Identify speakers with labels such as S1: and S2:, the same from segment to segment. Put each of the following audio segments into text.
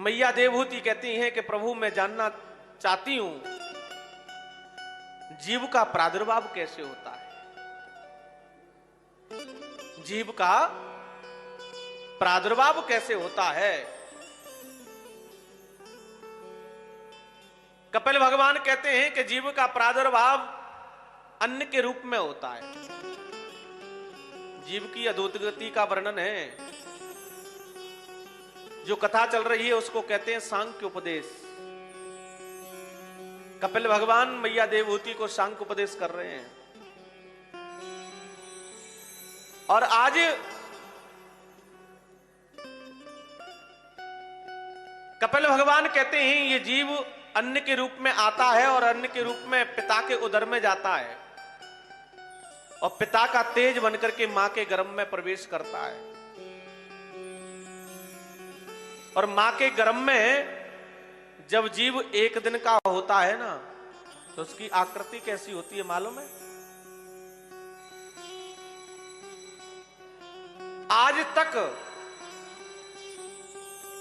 S1: मैया देवहूति कहती हैं कि प्रभु मैं जानना चाहती हूं जीव का प्रादुर्भाव कैसे होता है, जीव का प्रादुर्भाव कैसे होता है। कपिल भगवान कहते हैं कि जीव का प्रादुर्भाव अन्न के रूप में होता है। जीव की अधोगति का वर्णन है, जो कथा चल रही है उसको कहते हैं सांख्य उपदेश। कपिल भगवान मैया देवहूति को सांख्य उपदेश कर रहे हैं। और आज कपिल भगवान कहते हैं ये जीव अन्न के रूप में आता है और अन्न के रूप में पिता के उदर में जाता है और पिता का तेज बनकर के मां के गर्भ में प्रवेश करता है। और मां के गर्भ में जब जीव एक दिन का होता है ना, तो उसकी आकृति कैसी होती है मालूम है? आज तक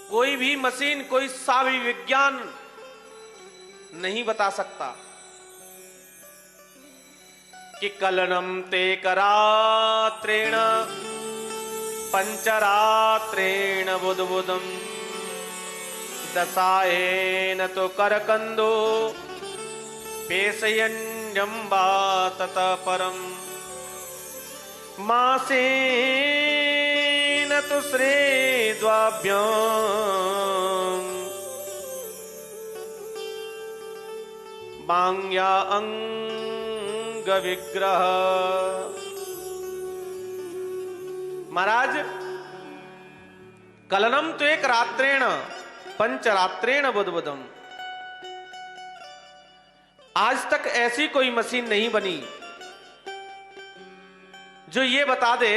S1: कोई भी मशीन, कोई सा भी विज्ञान नहीं बता सकता कि कलनम ते करात्रेण पंचरात्रेण बुधबुधम दशाएन तो करकंदो पेशयन्यं वा ततः परम मासेन तो श्रेद्वाभ्याम बांग्या अंग विग्रह। महाराज कलनम तो एक रात्रेण पंचरात्रेण बुधबुधम, आज तक ऐसी कोई मशीन नहीं बनी जो ये बता दे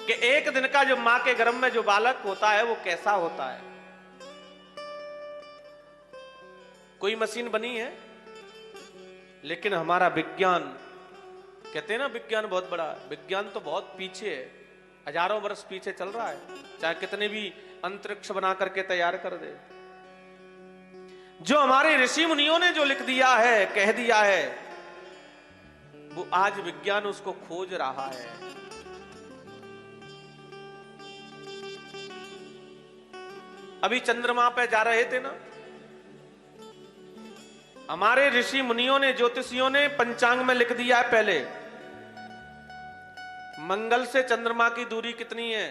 S1: कि एक दिन का जो मां के गर्भ में जो बालक होता है वो कैसा होता है। कोई मशीन बनी है, लेकिन हमारा विज्ञान, कहते हैं ना विज्ञान बहुत बड़ा है, विज्ञान तो बहुत पीछे है, हजारों वर्ष पीछे चल रहा है, चाहे कितने भी अंतरिक्ष बना करके तैयार कर दे। जो हमारे ऋषि मुनियों ने जो लिख दिया है, कह दिया है, वो आज विज्ञान उसको खोज रहा है। अभी चंद्रमा पे जा रहे थे ना, हमारे ऋषि मुनियों ने, ज्योतिषियों ने पंचांग में लिख दिया है पहले, मंगल से चंद्रमा की दूरी कितनी है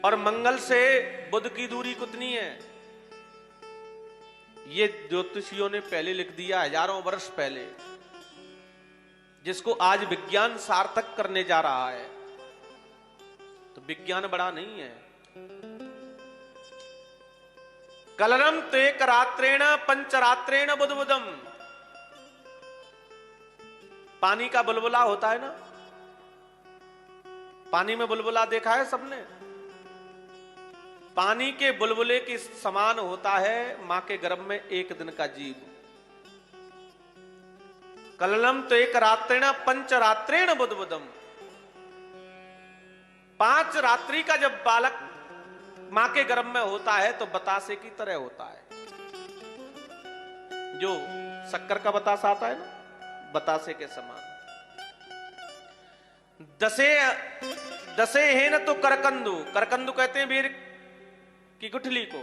S1: और मंगल से बुध की दूरी कितनी है। ये ज्योतिषियों ने पहले लिख दिया, हजारों वर्ष पहले, जिसको आज विज्ञान सार्थक करने जा रहा है। तो विज्ञान बड़ा नहीं है। कलनम ते करात्रेण पंचरात्रेण बुधबुधम, पानी का बुलबुला होता है ना, पानी में बुलबुला देखा है सबने? पानी के बुलबुले के समान होता है मां के गर्भ में एक दिन का जीव। कलनम तो एक रात्रेण पंचरात्रेण बुधबुधम, 5 रात्रि का जब बालक मां के गर्भ में होता है तो बतासे की तरह होता है। जो शक्कर का बतासा आता है ना, बतासे के समान। दसे है न तो करकंदू, करकंदू कहते हैं वीर की गुठली को।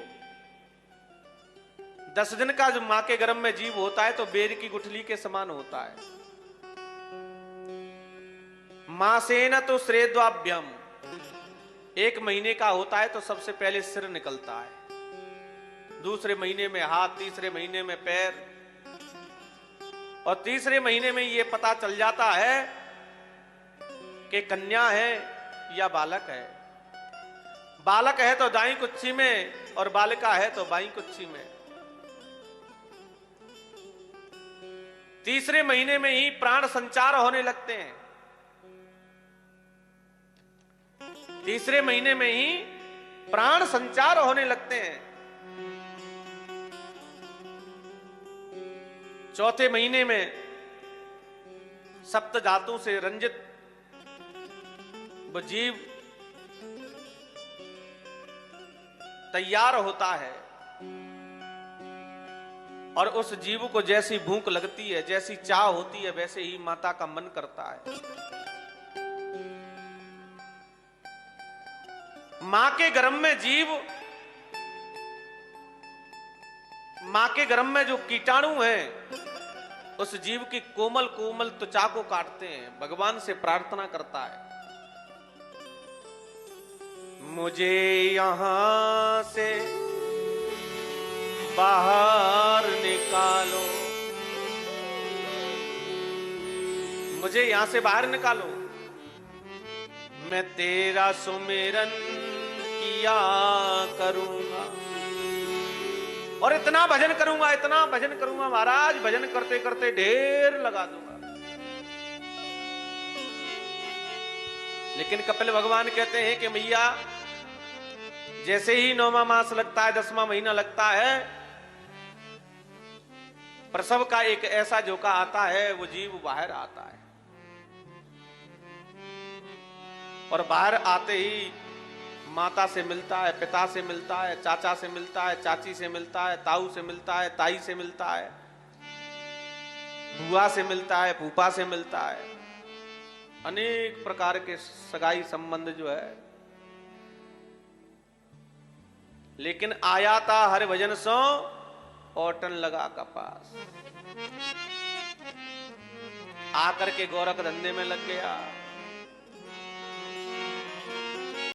S1: 10 दिन का जो मां के गर्भ में जीव होता है तो बेर की गुठली के समान होता है। मासेन तो श्रेद्वाभ्यम, 1 महीने का होता है तो सबसे पहले सिर निकलता है, दूसरे महीने में हाथ, तीसरे महीने में पैर, और तीसरे महीने में यह पता चल जाता है कि कन्या है या बालक है। बालक है तो दाईं कुच्ची में और बालिका है तो बाईं कुच्ची में। तीसरे महीने में ही प्राण संचार होने लगते हैं, तीसरे महीने में ही प्राण संचार होने लगते हैं। चौथे महीने में सप्त धातु से रंजित वो जीव तैयार होता है और उस जीव को जैसी भूख लगती है, जैसी चाह होती है, वैसे ही माता का मन करता है। मां के गर्भ में जीव, मां के गर्भ में जो कीटाणु हैं, उस जीव की कोमल कोमल त्वचा को काटते हैं, भगवान से प्रार्थना करता है, मुझे यहां से बाहर निकालो, मुझे यहां से बाहर निकालो, मैं तेरा सुमिरन किया करूंगा और इतना भजन करूंगा, इतना भजन करूंगा महाराज, भजन करते करते ढेर लगा दूंगा। लेकिन कपिल भगवान कहते हैं कि मैया जैसे ही 9वां मास लगता है, 10वां महीना लगता है, प्रसव का एक ऐसा झोंका आता है, वो जीव बाहर आता है और बाहर आते ही माता से मिलता है, पिता से मिलता है, चाचा से मिलता है, चाची से मिलता है, ताऊ से मिलता है, ताई से मिलता है, बुआ से मिलता है, फूफा से मिलता है, अनेक प्रकार के सगाई संबंध जो है। लेकिन आया था हर भजन सो ओटन लगा कपास, आकर के गोरख धंधे में लग गया।